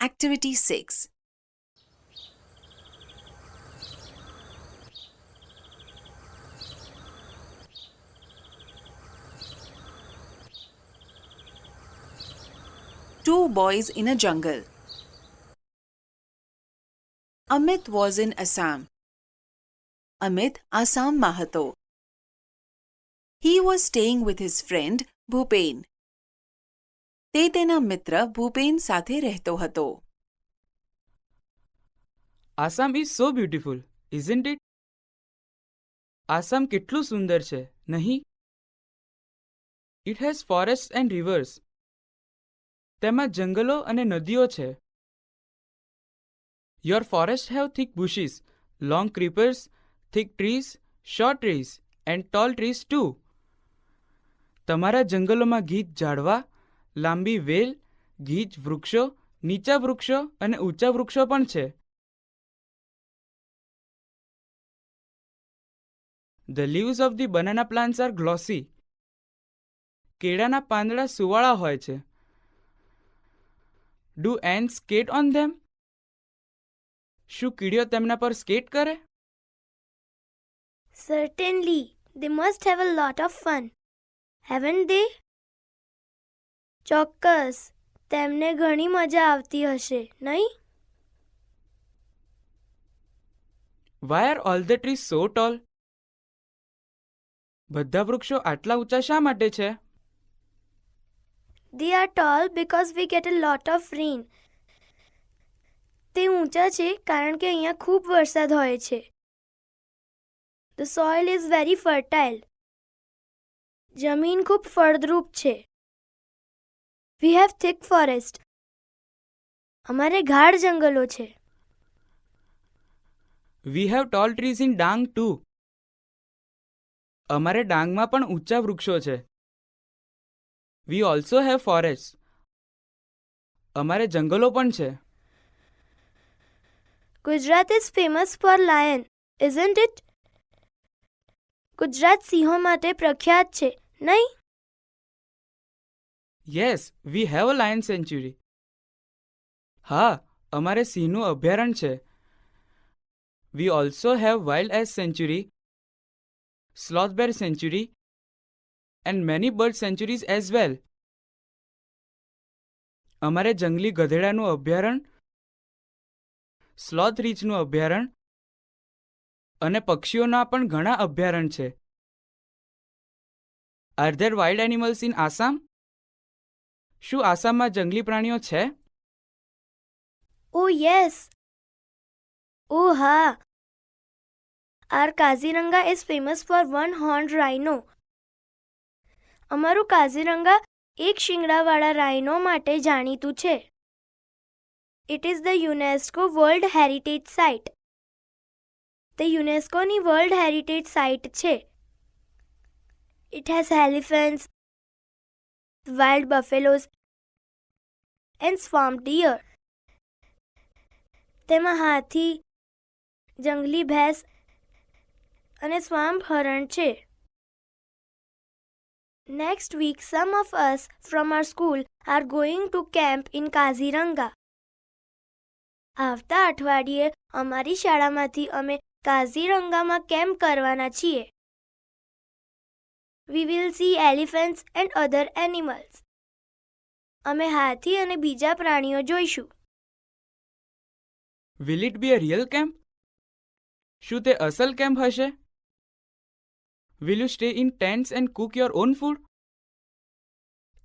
Activity 6. Two boys in a jungle. Amit was in Assam. Amit આસામમાં હતો. He was staying with his friend Bhupen. તે તેના મિત્ર ભૂપેન સાથે રહેતો હતો. Assam is so beautiful, isn't it? Assam કેટલું સુંદર છે, નહીં? It has forest and rivers. તેમાં જંગલો અને નદીઓ છે. Your forest have thick bushes, long creepers, thick trees, short trees and tall trees too. તમારા જંગલોમાં ગીચ ઝાડવા, લાંબી વેલ, ગીચ વૃક્ષો, નીચા વૃક્ષો અને ઊંચા વૃક્ષો પણ છે. The leaves of the banana plants are glossy. કેળાના પાંદડા સુવાળા હોય છે. Do ants skate on them? શું કીડીઓ તેમના પર સ્કેટ કરે? Certainly, they must have a lot of fun, haven't they? ચોક્કસ, તેમને ઘણી મજા આવતી હશે, નહીં? Why are all the trees so tall? બધા વૃક્ષો આટલા ઊંચા શા માટે છે? They are tall because we get a lot of rain. તે ઊંચા છે કારણ કે અહીંયા ખૂબ વરસાદ હોય છે. The soil is very fertile. જમીન ખૂબ ફળદ્રુપ છે. We have thick forest. અમારે ગાઢ જંગલો છે. We have tall trees in Dang too. અમારે ડાંગમાં પણ ઊંચા વૃક્ષો છે. We also have forests. અમારે જંગલો પણ છે. Gujarat is famous for lion, isn't it? Gujarat સિંહો માટે પ્રખ્યાત છે, નહીં? Yes, we have a lion sanctuary. હા, અમારે સિંહનું અભયારણ્ય છે. We also have wild ass sanctuary, sloth bear sanctuary and many bird sanctuaries as well. અમારે જંગલી ગધેડાનું અભયારણ્ય, સ્લોથ રીછનું અભયારણ્ય અને પક્ષીઓના પણ ઘણા અભયારણ્ય છે. Are there wild animals in Assam? શું આસામમાં જંગલી પ્રાણીઓ છે? Oh yes. Oh હા. Our Kaziranga is famous for one-horned rhino. અમારું કાઝીરંગા એક શિંગડાવાળા રાઇનો માટે જાણીતું છે. It is the UNESCO World Heritage Site. તે યુનેસ્કોની વર્લ્ડ હેરિટેજ સાઇટ છે. It has elephants, wild buffaloes and swamp deer. તેમાં હાથી, જંગલી ભેંસ અને સ્વામ્પ હરણ છે. Next week, some of us from our school are going to camp in Kaziranga. આવતા અઠવાડિયે અમારી શાળામાંથી અમે કાઝીરંગામાં કેમ્પ કરવાના છીએ. We will see elephants and other animals. અમે હાથી અને બીજા પ્રાણીઓ જોઈશું. Will it be a real camp? શું તે અસલ કેમ્પ હશે? Will you stay in tents and cook your own food?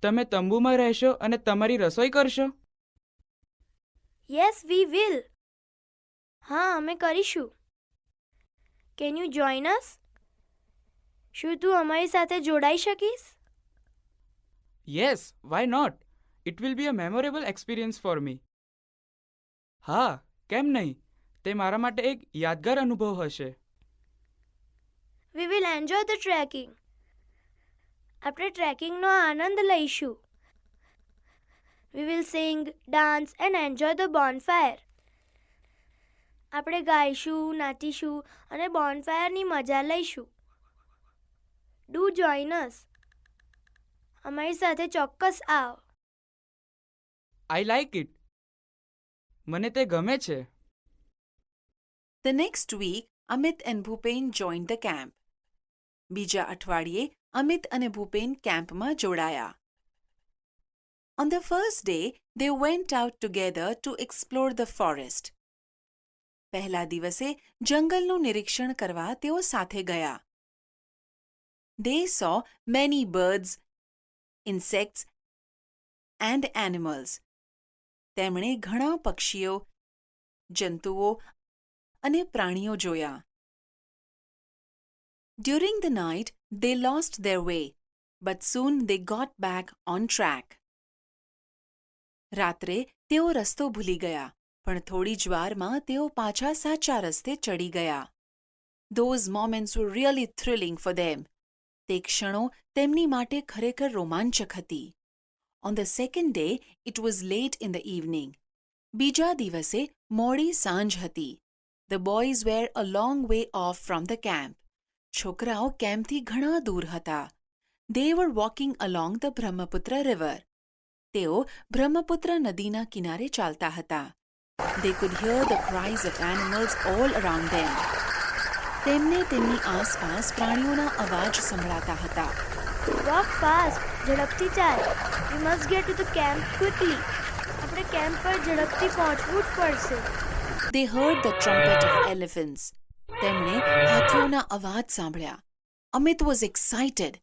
તમે તંબુમાં રહેશો અને તમારી રસોઈ કરશો? Yes, we will. હા, અમે કરીશું. Can you join us? શું તું અમારી સાથે જોડાઈ શકીશ? Yes, why not? It will be a memorable experience for me. હા, કેમ નહીં? તે મારા માટે એક યાદગાર અનુભવ હશે. We will enjoy the trekking. આપણે ટ્રેકિંગનો આનંદ લઈશું. We will sing, dance and enjoy the bonfire. આપણે ગાઈશું, નાચીશું અને બોનફાયરની મજા લઈશું. Do join us. અમારી સાથે ચોક્કસ આવ. I like it. મને તે ગમે છે. The next week, Amit and Bhupen joined the camp. બીજા અઠવાડિયે અમિત અને ભૂપેન કેમ્પમાં જોડાયા. On the first day, they went out together to explore the forest. પહેલા દિવસે જંગલનું નિરીક્ષણ કરવા તેઓ સાથે ગયા. They saw many birds, insects and animals. તેમણે ઘણા પક્ષીઓ, જંતુઓ અને પ્રાણીઓ જોયા. During the night, they lost their way, but soon they got back on track. રાત્રે તેઓ રસ્તો ભૂલી ગયા, પણ થોડી જ વારમાં તેઓ પાછા સાચા રસ્તે ચડી ગયા. Those moments were really thrilling for them. તે ક્ષણો તેમની માટે ખરેખર રોમાંચક હતી. On the second day, it was late in the evening. બીજા દિવસે મોડી સાંજ હતી. The boys were a long way off from the camp. છોકરાઓ કેમ્પથી ઘણા દૂર હતા. They were walking along the Brahmaputra river. તેઓ બ્રહ્મપુત્ર નદીના કિનારે ચાલતા હતા. They could hear the cries of animals all around them. તેમને તેમની આસપાસ પ્રાણીઓના અવાજ સંભળાતા હતા. Walk fast, ઝડપથી ચાલ. We must get to the camp quickly. આપણે કેમ્પ પર ઝડપથી પહોંચવું જ પડશે. They heard the trumpet of elephants. તેમણે હાથીઓના અવાજ સાંભળ્યા. Amit was excited.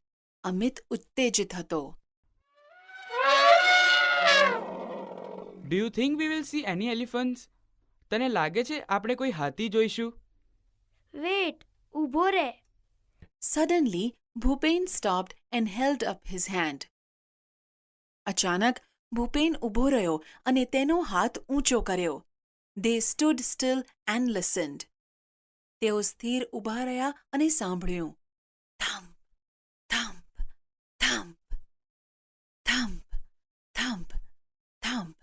Amit ઉત્તેજિત હતો. Do you think we will see any elephants? તને લાગે છે આપણે કોઈ હાથી જોઈશું? Wait, ઊભો રહે. Suddenly, Bhupen stopped and held up his hand. અચાનક ભૂપેન ઊભો રહ્યો અને તેનો હાથ ઊંચો કર્યો. They stood still and listened. તેઓ સ્થિર ઊભા રહ્યા અને સાંભળ્યું. થમ્પ, થમ્પ, થમ્પ, થમ્પ, થમ્પ, થમ્પ.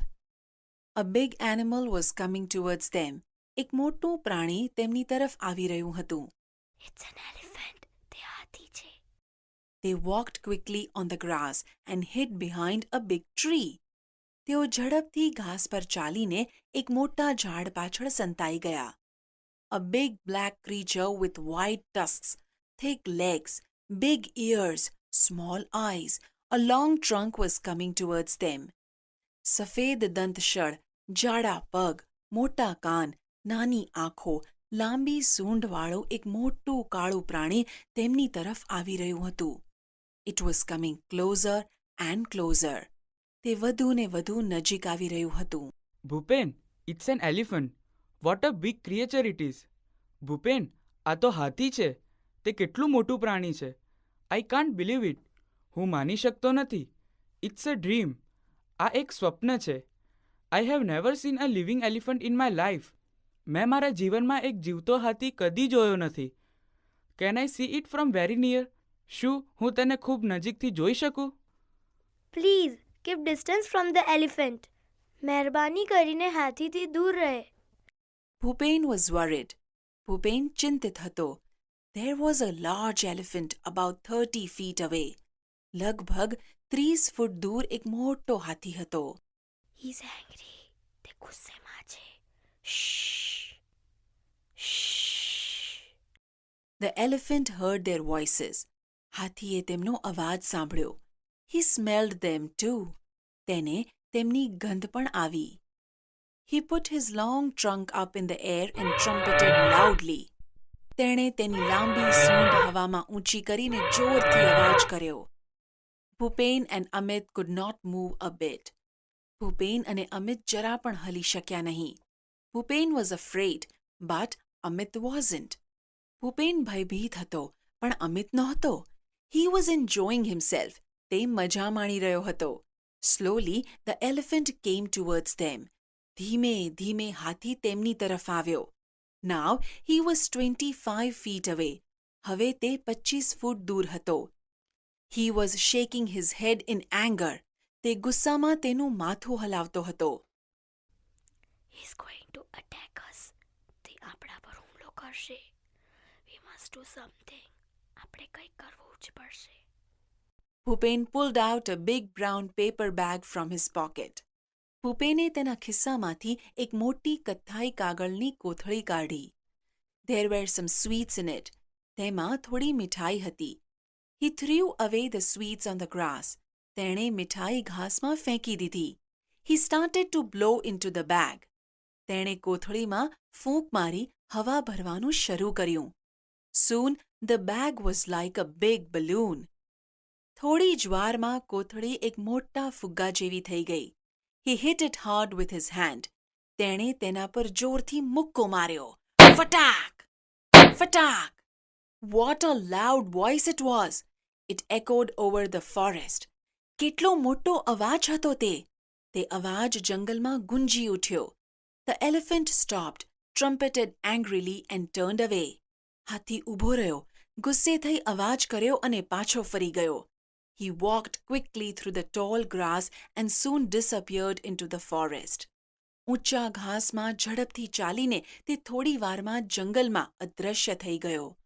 A big animal was coming towards them. એક મોટું પ્રાણી તેમની તરફ આવી રહ્યું હતું. It's an elephant. તે હાથી છે. They walked quickly on the grass and hid behind a big tree. તેઓ ઝડપથી ઘાસ પર ચાલીને એક મોટા ઝાડ પાછળ સંતાઈ ગયા. A big black creature with white tusks, thick legs, big ears, small eyes, a long trunk was coming towards them. સફેદ દંતશળ, જાડા પગ, મોટા કાન, નાની આંખો, લાંબી સૂંઢવાળું એક મોટું કાળું પ્રાણી તેમની તરફ આવી રહ્યું હતું. It was coming closer and closer. તે વધુ ને વધુ નજીક આવી રહ્યું હતું. Bhupen, it's an elephant. What a big creature it is. Bhupen, આ તો હાથી છે. તે કેટલું મોટું પ્રાણી છે. I can't believe it. હું માની શકતો નથી. It's a dream. આ એક સ્વપ્ન છે. I have never seen a living elephant in my life. મેં મારા જીવનમાં એક જીવતો હાથી કદી જોયો નથી. Can I see it from very near? શું હું તેને ખૂબ નજીકથી જોઈ શકું? Please, keep distance from the elephant. મહેરબાની કરીને હાથીથી દૂર રહે. Bhupen was worried. ભૂપેન ચિંતિત હતો. There was a large elephant about 30 feet away. લગભગ 30 ફૂટ દૂર એક મોટો હાથી હતો. He's angry. તે ગુસ્સેમાં છે. Shh. Shh. The elephant heard their voices. હાથીએ તેમનો અવાજ સાંભળ્યો. He smelled them too. તેને તેમની ગંધ પણ આવી. He put his long trunk up in the air and trumpeted loudly. તેણે તેની લાંબી સૂંઢ હવામાં ઊંચી કરીને જોરથી અવાજ કર્યો. Bhupen and Amit could not move a bit. Bhupen અને અમિત જરા પણ હલી શક્યા નહીં. Bhupen was afraid, but Amit wasn't. Bhupen ભયભીત હતો, પણ અમિત નહોતો. He was enjoying himself. તે મજા માણી રહ્યો હતો. Slowly, the elephant came towards them. ધીમે ધીમે હાથી તેમની તરફ આવ્યો. Now, he was 25 feet away. હવે તે 25 ફૂટ દૂર હતો. He was shaking his head in anger. તે ગુસ્સામાં તેનું માથું હલાવતો હતો. He's going to attack us. તે આપણા પર હુમલો કરશે. We must do something. આપણે કંઈક કરવું જ પડશે. Bhupen pulled out a big brown paper bag from his pocket. ભૂપેને તેના ખિસ્સામાંથી એક મોટી કથ્થાઈ કાગળની કોથળી કાઢી. There were some sweets in it. તેમાં થોડી મીઠાઈ હતી. He threw away the sweets on the grass. તેણે મીઠાઈ ઘાસમાં ફેંકી દીધી. He started to blow into the bag. તેણે કોથળીમાં ફૂંક મારી હવા ભરવાનું શરૂ કર્યું. Soon the bag was like a big balloon. થોડી જ વારમાં કોથળી એક મોટા ફુગ્ગા જેવી થઈ ગઈ. He hit it hard with his hand. તેણે તેના પર જોરથી મુક્કો માર્યો. ફટાક! ફટાક! What a loud voice it was! It echoed over the forest. કેટલો મોટો અવાજ હતો તે! તે અવાજ જંગલમાં ગુંજી ઉઠ્યો. The elephant stopped, trumpeted angrily and turned away. હાથી ઊભો રહ્યો, ગુસ્સે થઈ અવાજ કર્યો અને પાછો ફરી ગયો. He walked quickly through the tall grass and soon disappeared into the forest. ઊંચા ઘાસમાં ઝડપથી ચાલીને તે થોડી વારમાં જંગલમાં અદૃશ્ય થઈ ગયો.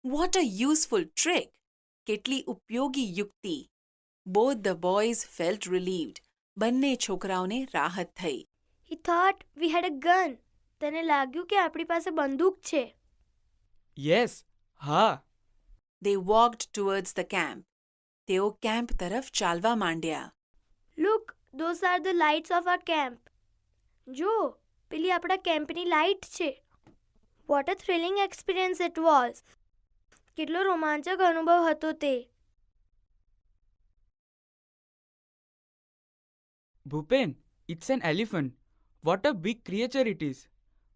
What a useful trick! કેટલી ઉપયોગી યુક્તિ! Both the boys felt relieved. બંને છોકરાઓને રાહત થઈ. He thought we had a gun. તેને લાગ્યું કે આપણી પાસે બંદૂક છે. યસ, હા. They walked towards the camp. તેઓ કેમ્પ તરફ ચાલવા માંડ્યા. Look, those are the lights of our camp. જો, પેલી આપણા કેમ્પની લાઇટ છે. What a thrilling experience it was. કેટલો રોમાંચક અનુભવ હતો તે. Bhupen, it's an elephant. What a big creature it is.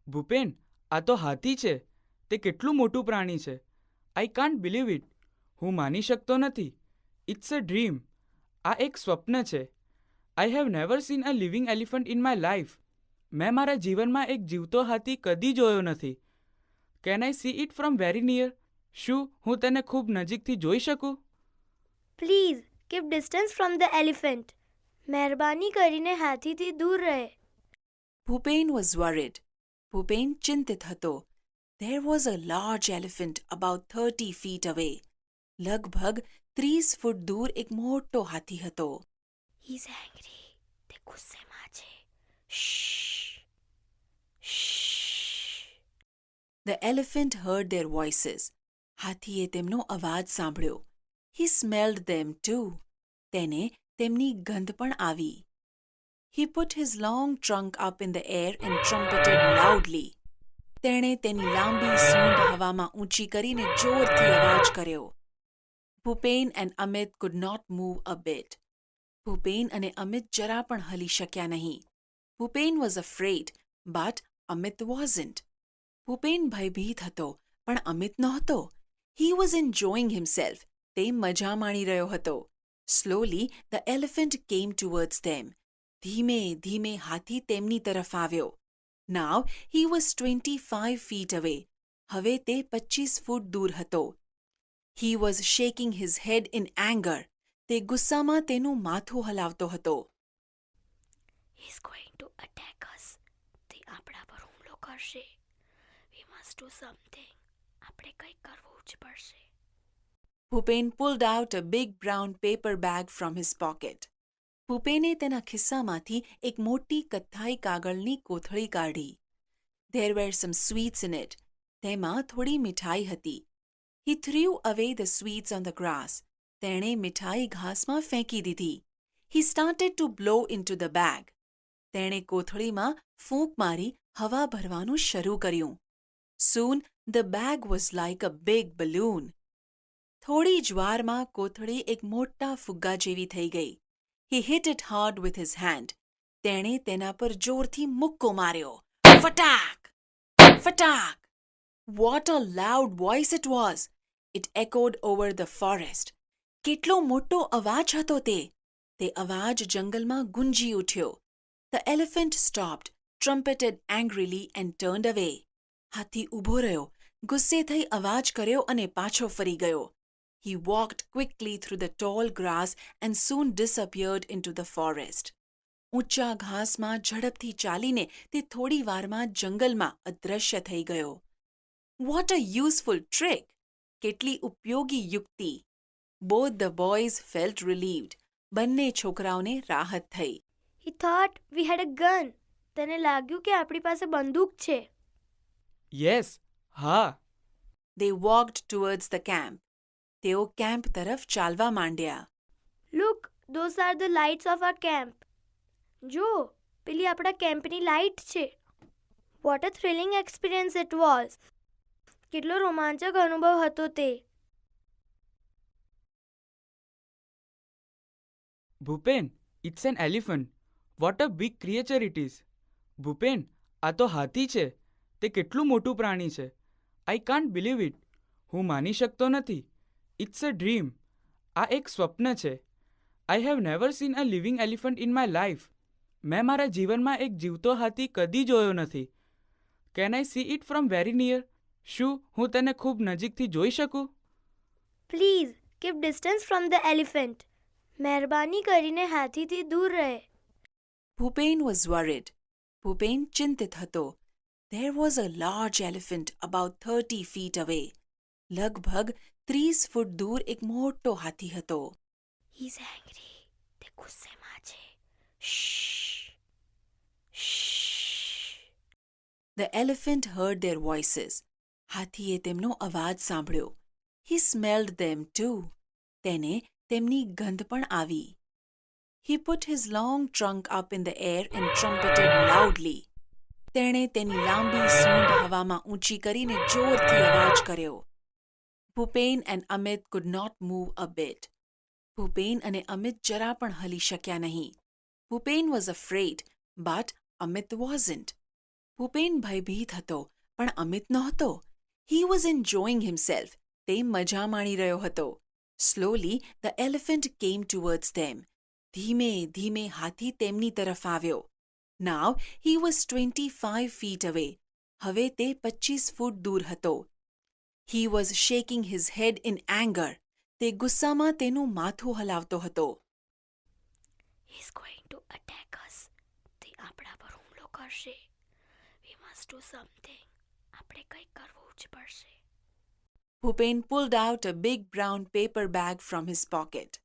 Bhupen, આ તો હાથી છે. તે કેટલું મોટું પ્રાણી છે. I can't believe it. હું માની શકતો નથી. It's a dream. આ એક સ્વપ્ન છે. I have never seen a living elephant in my life. મેં મારા જીવનમાં એક જીવતો હાથી કદી જોયો નથી. Can I see it from very near? શું હું તેને ખૂબ નજીકથી જોઈ શકું? Please, keep distance from the elephant. મહેરબાની કરીને હાથીથી દૂર રહે. Bhupen was worried. ભૂપેન ચિંતિત હતો. There was a large elephant about 30 feet away. લગભગ 30 ફૂટ દૂર એક મોટો હાથી હતો. He's angry. તે ગુસ્સેમાં છે. Shh. Shh. The elephant heard their voices. હાથીએ તેમનો અવાજ સાંભળ્યો. He smelled them too. તેને તેમની ગંધ પણ આવી. He put his long trunk up in the air and trumpeted loudly. તેણે તેની લાંબી સૂંઢ હવામાં ઊંચી કરીને જોરથી અવાજ કર્યો. Bhupen and Amit could not move a bit. Bhupen અને અમિત જરા પણ હલી શક્યા નહીં. Bhupen was afraid, but Amit wasn't. Bhupen ભયભીત હતો, પણ અમિત નહોતો. He was enjoying himself. તે મજા માણી રહ્યો હતો. Slowly, the elephant came towards them. ધીમે ધીમે હાથી તેમની તરફ આવ્યો. Now, he was 25 feet away. હવે તે 25 ફૂટ દૂર હતો. He was shaking his head in anger. તે ગુસ્સામાં તેનું માથું હલાવતો હતો. He's going to attack us. તે આપણા પર હુમલો કરશે. We must do something. આપણે કંઈક કરવું જ પડશે. Bhupen pulled out a big brown paper bag from his pocket. ભૂપેને તેના ખિસ્સામાંથી એક મોટી કથ્થાઈ કાગળની કોથળી કાઢી. There were some sweets in it. તેમાં થોડી મીઠાઈ હતી. He threw away the sweets on the grass. તેણે મીઠાઈ ઘાસમાં ફેંકી દીધી. He started to blow into the bag. તેણે કોથળીમાં ફૂંક મારી હવા ભરવાનું શરૂ કર્યું. Soon the bag was like a big balloon. થોડી જ વારમાં કોથળી એક મોટા ફુગ્ગા જેવી થઈ ગઈ. He hit it hard with his hand. તેણે તેના પર જોરથી મુક્કો માર્યો. ફટાક! ફટાક! What a loud voice it was! It echoed over the forest. કેટલો મોટો અવાજ હતો તે! તે અવાજ જંગલમાં ગુંજી ઉઠ્યો. The elephant stopped, trumpeted angrily and turned away. હાથી ઊભો રહ્યો, ગુસ્સે થઈ અવાજ કર્યો અને પાછો ફરી ગયો. He walked quickly through the tall grass and soon disappeared into the forest. ઊંચા ઘાસમાં ઝડપથી ચાલીને તે થોડી વારમાં જંગલમાં અદૃશ્ય થઈ ગયો. What a useful trick! કેટલી ઉપયોગી યુક્તિ! Both the boys felt relieved. બંને છોકરાઓને રાહત થઈ. He thought we had a gun. તેને લાગ્યું કે આપણી પાસે બંદૂક છે. યસ, હા. They walked towards the camp. તેઓ કેમ્પ તરફ ચાલવા માંડ્યા. Look, those are the lights of our camp. જો, પેલી આપણા કેમ્પની લાઇટ છે. What a thrilling experience it was. કેટલો રોમાંચક અનુભવ હતો તે. Bhupen, it's an elephant. What a big creature it is. Bhupen, આ તો હાથી છે. તે કેટલું મોટું પ્રાણી છે. I can't believe it. હું માની શકતો નથી. It's a dream. આ એક સ્વપ્ન છે. I have never seen a living elephant in my life. મેં મારા જીવનમાં એક જીવતો હાથી કદી જોયો નથી. Can I see it from very near? શું હું તેને ખૂબ નજીકથી જોઈ શકું? Please keep distance from the elephant. મહેરબાની કરીને હાથીથી દૂર રહે. Bhupen was worried. Bhupen ચિંતિત હતો. There was a large elephant about 30 feet away. લગભગ 30 ફૂટ દૂર એક મોટો હાથી હતો. He is angry. તે ગુસ્સેમાં છે. Shh. Shh. The elephant heard their voices. હાથીએ તેમનો અવાજ સાંભળ્યો. He smelled them too. તેને તેમની ગંધ પણ આવી. He put his long trunk up in the air and trumpeted loudly. તેણે તેની લાંબી સૂંઢ હવામાં ઊંચી કરીને જોરથી અવાજ કર્યો. Bhupen and Amit could not move a bit. Bhupen અને અમિત જરા પણ હલી શક્યા નહીં. Bhupen was afraid, but Amit wasn't. Bhupen ભયભીત હતો, પણ અમિત નહોતો. He was enjoying himself. તે મજા માણી રહ્યો હતો. Slowly, the elephant came towards them. ધીમે ધીમે હાથી તેમની તરફ આવ્યો. Now he was 25 feet away. હવે તે 25 ફૂટ દૂર હતો. He was shaking his head in anger. તે ગુસ્સામાં તેનું માથું હલાવતો હતો. He is going to attack us. તે આપણા પર હુમલો કરશે. We must do something. આપણે કંઈક કરવું જ પડશે. Bhupen pulled out a big brown paper bag from his pocket.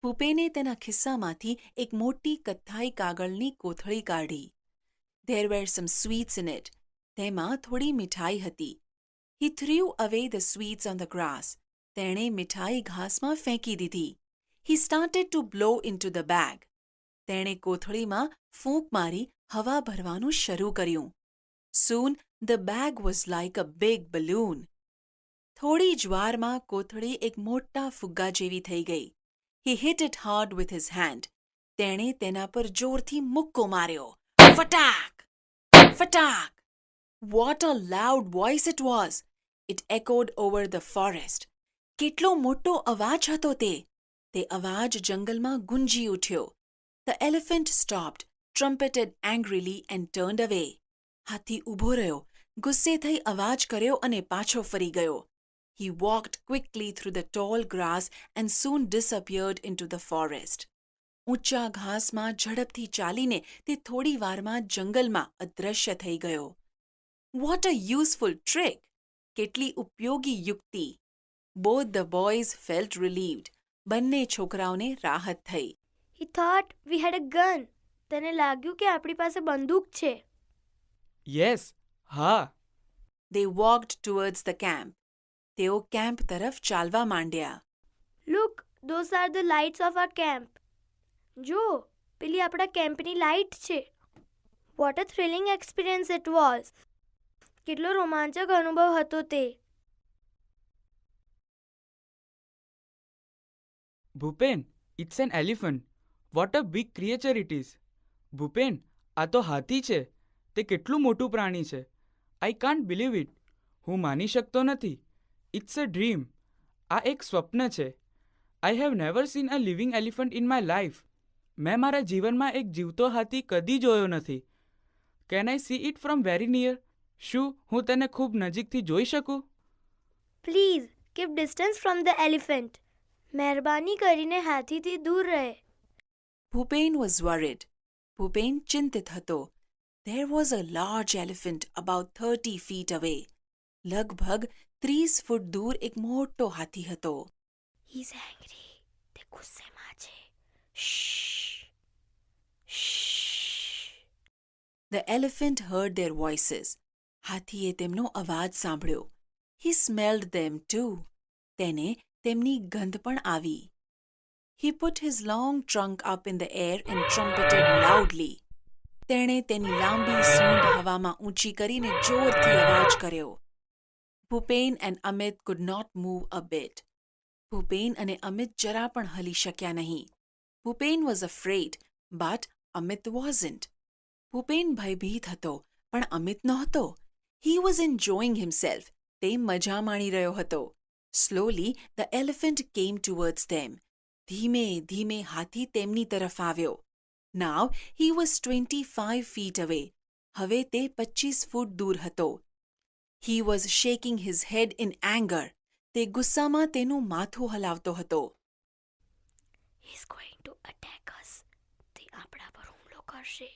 ભૂપેને તેના ખિસ્સામાંથી એક મોટી કથ્થાઈ કાગળની કોથળી કાઢી. There were some sweets in it. તેમાં થોડી મિઠાઈ હતી. He threw away the sweets on the grass. તેણે મિઠાઈ ઘાસમાં ફેંકી દીધી. He started to blow into the bag. તેણે કોથળીમાં ફૂંક મારી હવા ભરવાનું શરૂ કર્યું. Soon the bag was like a big balloon. થોડી જ વારમાં કોથળી એક મોટા ફુગ્ગા જેવી થઈ ગઈ. He hit it hard with his hand. તેણે તેના પર જોરથી મુક્કો માર્યો. ફટાક! ફટાક! What a loud voice it was! It echoed over the forest. કેટલો મોટો અવાજ હતો તે! તે અવાજ જંગલમાં ગુંજી ઉઠ્યો. The elephant stopped, trumpeted angrily and turned away. હાથી ઊભો રહ્યો, ગુસ્સે થઈ અવાજ કર્યો અને પાછો ફરી ગયો. He walked quickly through the tall grass and soon disappeared into the forest. ઊંચા ઘાસમાં ઝડપથી ચાલીને તે થોડી વારમાં જંગલમાં અદૃશ્ય થઈ ગયો. What a useful trick! કેટલી ઉપયોગી યુક્તિ! Both the boys felt relieved. બંને છોકરાઓને રાહત થઈ. He thought we had a gun. તેને લાગ્યું કે આપણી પાસે બંદૂક છે. યસ, હા. They walked towards the camp. તેઓ કેમ્પ તરફ ચાલવા માંડ્યા. Look, those are the lights of our camp. જો, પેલી આપણા કેમ્પની લાઇટ છે. What a thrilling experience it was. કેટલો રોમાંચક અનુભવ હતો તે. Bhupen, it's an elephant. What a big creature it is. Bhupen, આ તો હાથી છે. તે કેટલું મોટું પ્રાણી છે. I can't believe it. હું માની શકતો નથી. It's a dream. આ એક સ્વપ્ન છે. I have never seen a living elephant in my life. મેં મારા જીવનમાં એક જીવતો હાથી કદી જોયો નથી. Can I see it from very near? શું હું તેને ખૂબ નજીકથી જોઈ શકું? Please keep distance from the elephant. મહેરબાની કરીને હાથીથી દૂર રહે. Bhupen was worried. ભૂપેન ચિંતિત હતો. There was a large elephant about 30 feet away. લગભગ 30 ફૂટ દૂર એક મોટો હાથી હતો. He is angry. તે ગુસ્સેમાં છે. Shh. Shh. The elephant heard their voices. હાથીએ તેમનો અવાજ સાંભળ્યો. He smelled them too. તેને તેમની ગંધ પણ આવી. He put his long trunk up in the air and trumpeted loudly. તેણે તેની લાંબી સૂંઢ હવામાં ઊંચી કરીને જોરથી અવાજ કર્યો. Bhupen and Amit could not move a bit. Bhupen અને અમિત જરા પણ હલી શક્યા નહીં. Bhupen was afraid, but Amit wasn't. Bhupen ભયભીત હતો, પણ અમિત નહોતો. He was enjoying himself. તે મજા માણી રહ્યો હતો. Slowly, the elephant came towards them. ધીમે ધીમે હાથી તેમની તરફ આવ્યો. Now, he was 25 feet away. હવે તે 25 ફૂટ દૂર હતો. He was shaking his head in anger. તે ગુસ્સામાં તેનું માથું હલાવતો હતો. He's going to attack us. તે આપણા પર હુમલો કરશે.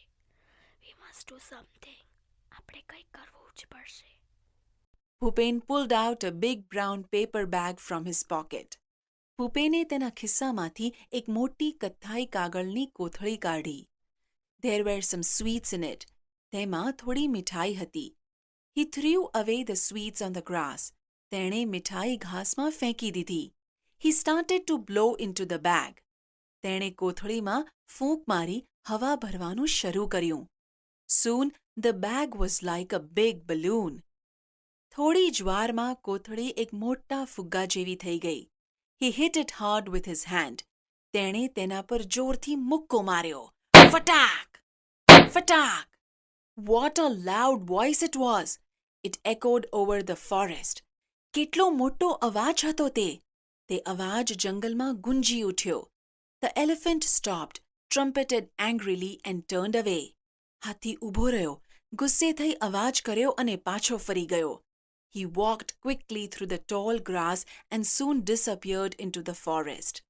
We must do something. આપણે કંઈક કરવું જ પડશે. Bhupen pulled out a big brown paper bag from his pocket. ભૂપેને તેના ખિસ્સામાંથી એક મોટી કથ્થાઈ કાગળની કોથળી કાઢી. There were some sweets in it. તેમાં થોડી મિઠાઈ હતી. He threw away the sweets on the grass. તેણે મિઠાઈ ઘાસમાં ફેંકી દીધી. He started to blow into the bag. તેણે કોથળીમાં ફૂંક મારી હવા ભરવાનું શરૂ કર્યું. Soon the bag was like a big balloon. થોડી જ વારમાં કોથળી એક મોટા ફુગ્ગા જેવી થઈ ગઈ. He hit it hard with his hand. તેણે તેના પર જોરથી મુક્કો માર્યો. Fatak! Fatak! What a loud voice it was! It echoed over the forest. કેટલો મોટો અવાજ હતો તે! તે અવાજ જંગલમાં ગુંજી ઉઠ્યો. The elephant stopped, trumpeted angrily and turned away. હાથી ઊભો રહ્યો, ગુસ્સે થઈ અવાજ કર્યો અને પાછો ફરી ગયો. He walked quickly through the tall grass and soon disappeared into the forest.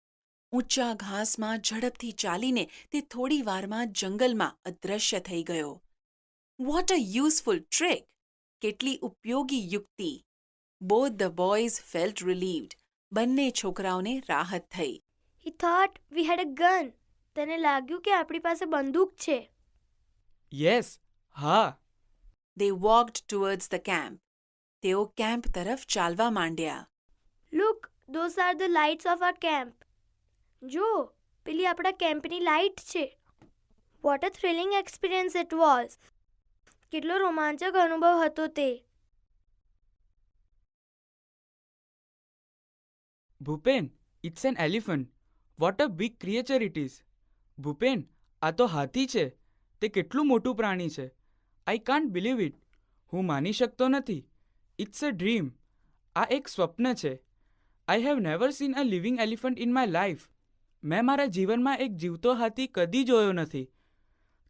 ઊંચા ઘાસમાં ઝડપથી ચાલીને તે થોડી વારમાં જંગલમાં અદૃશ્ય થઈ ગયો. What a useful trick! કેટલી ઉપયોગી યુક્તિ! Both the boys felt relieved. બંને છોકરાઓને રાહત થઈ. He thought we had a gun. તેને લાગ્યું કે આપણી પાસે બંદૂક છે. યસ, હા. They walked towards the camp. તેઓ કેમ્પ તરફ ચાલવા માંડ્યા. Look, those are the lights of our camp. જો, પેલી આપણા કેમ્પની લાઇટ છે. What a thrilling experience it was. કેટલો રોમાંચક અનુભવ હતો તે. Bhupen, it's an elephant. What a big creature it is. Bhupen, આ તો હાથી છે. તે કેટલું મોટું પ્રાણી છે. I can't believe it. હું માની શકતો નથી. It's a dream. આ એક સ્વપ્ન છે. I have never seen a living elephant in my life. મેં મારા જીવનમાં એક જીવતો હાથી કદી જોયો નથી.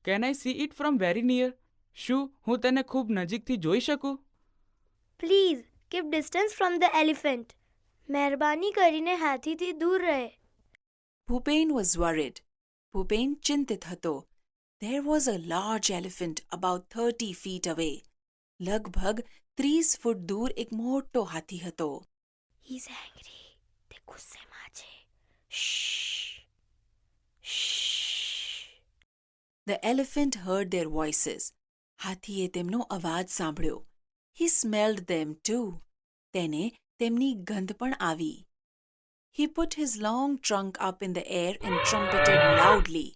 Can I see it from very near? શું હું તેને ખૂબ નજીકથી જોઈ શકું? Please, keep distance from the elephant. મહેરબાની કરીને હાથીથી દૂર રહે. Bhupen was worried. ભૂપેન ચિંતિત હતો. There was a large elephant about 30 feet away. લગભગ 30 ફૂટ દૂર એક મોટો હાથી હતો. He's angry. તે ગુસ્સેમાં છે. Shh. Shh. The elephant heard their voices. હાથીએ તેમનો અવાજ સાંભળ્યો. He smelled them too. તેને તેમની ગંધ પણ આવી. He put his long trunk up in the air and trumpeted loudly.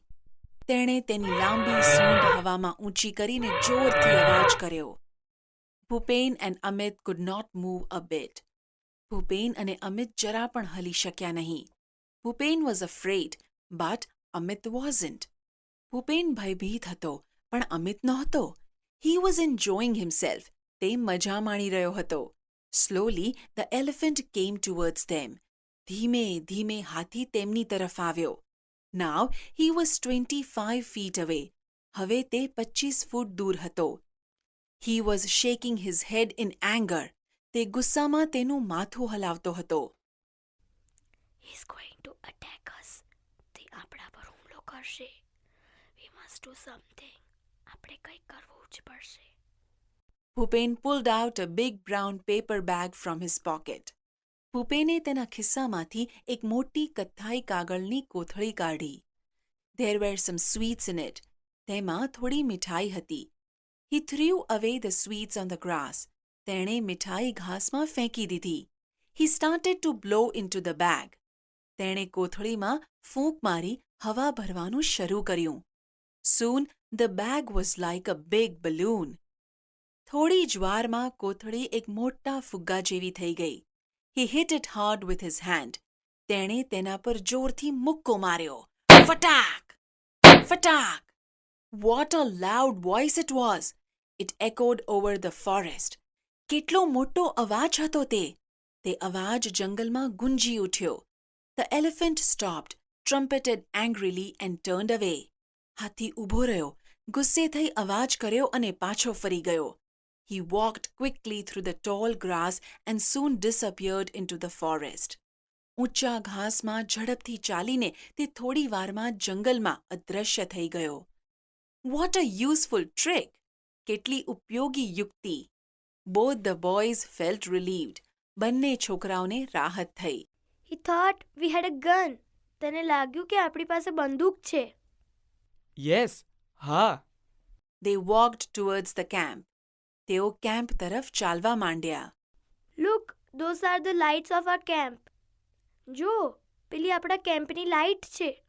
તેણે તેની લાંબી સૂંઢ હવામાં ઊંચી કરીને જોરથી અવાજ કર્યો. Bhupen and Amit could not move a bit. Bhupen અને અમિત જરા પણ હલી શક્યા નહીં. Bhupen was afraid, but Amit wasn't. Bhupen ભયભીત હતો, પણ અમિત નહોતો. He was enjoying himself. તે મજા માણી રહ્યો હતો. Slowly, the elephant came towards them. ધીમે ધીમે હાથી તેમની તરફ આવ્યો. Now, he was 25 feet away. હવે તે 25 ફૂટ દૂર હતો. He was shaking his head in anger. તે ગુસ્સામાં તેનું માથું હલાવતો હતો. He's going to attack us. તે આપણા પર હુમલો કરશે. We must do something. આપણે કંઈક કરવું જ પડશે. Bhupen pulled out a big brown paper bag from his pocket. ભૂપેને તેના ખિસ્સામાંથી એક મોટી કથ્થાઈ કાગળની કોથળી કાઢી. There were some sweets in it. તેમાં થોડી મિઠાઈ હતી. He threw away the sweets on the grass. તેણે મીઠાઈ ઘાસમાં ફેંકી દીધી. He started to blow into the bag. તેણે કોથળીમાં ફૂંક મારી હવા ભરવાનું શરૂ કર્યું. Soon the bag was like a big balloon. થોડી જ વારમાં કોથળી એક મોટા ફુગ્ગા જેવી થઈ ગઈ. He hit it hard with his hand. તેણે તેના પર જોરથી મુક્કો માર્યો. ફટાક! ફટાક! What a loud voice it was! It echoed over the forest. કેટલો મોટો અવાજ હતો તે! તે અવાજ જંગલમાં ગુંજી ઉઠ્યો. The elephant stopped, trumpeted angrily and turned away. હાથી ઊભો રહ્યો, ગુસ્સે થઈ અવાજ કર્યો અને પાછો ફરી ગયો. He walked quickly through the tall grass and soon disappeared into the forest. ઊંચા ઘાસમાં ઝડપથી ચાલીને તે થોડી વારમાં જંગલમાં અદૃશ્ય થઈ ગયો. What a useful trick! કેટલી ઉપયોગી યુક્તિ! Both the boys felt relieved. બંને છોકરાઓને રાહત થઈ. He thought we had a gun. તેને લાગ્યું કે આપણી પાસે બંદૂક છે. યસ, હા. They walked towards the camp. તેઓ કેમ્પ તરફ ચાલવા માંડ્યા. Look, those are the lights of our camp. જો, પેલી આપણા કેમ્પની લાઇટ છે.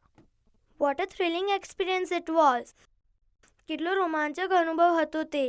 What a thrilling experience it was. કેટલો રોમાંચક અનુભવ હતો તે.